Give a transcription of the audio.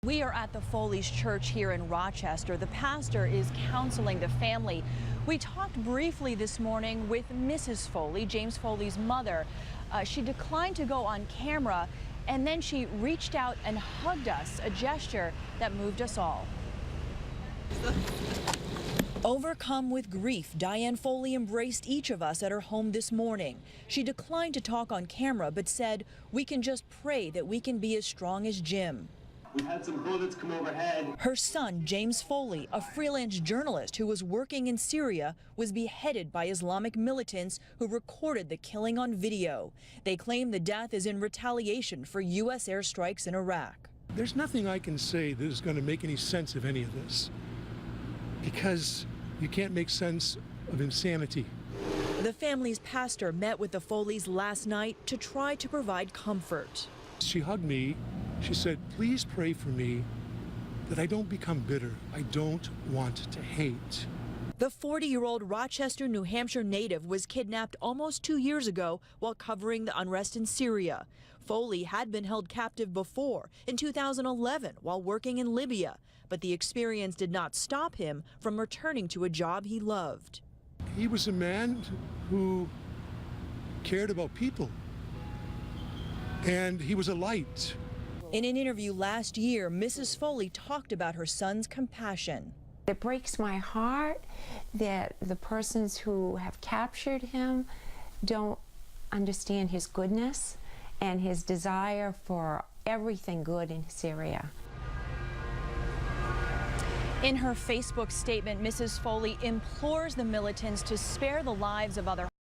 We are at the Foley's church here in Rochester. The pastor is counseling the family. We talked briefly this morning with Mrs. Foley, James Foley's mother. She declined to go on camera, and then she reached out and hugged us, a gesture that moved us all. Overcome with grief, Diane Foley embraced each of us at her home this morning. She declined to talk on camera, but said, "We can just pray that we can be as strong as Jim." We had some bullets come overhead. Her son, James Foley, a freelance journalist who was working in Syria, was beheaded by Islamic militants who recorded the killing on video. They claim the death is in retaliation for U.S. airstrikes in Iraq. There's nothing I can say that is going to make any sense of any of this, because you can't make sense of insanity. The family's pastor met with the Foleys last night to try to provide comfort. She hugged me. She said, "Please pray for me that I don't become bitter. I don't want to hate." The 40-year-old Rochester, New Hampshire native was kidnapped almost 2 years ago while covering the unrest in Syria. Foley had been held captive before, in 2011, while working in Libya, but the experience did not stop him from returning to a job he loved. He was a man who cared about people, and he was a light. In an interview last year, Mrs. Foley talked about her son's compassion. It breaks my heart that the persons who have captured him don't understand his goodness and his desire for everything good in Syria. In her Facebook statement, Mrs. Foley implores the militants to spare the lives of other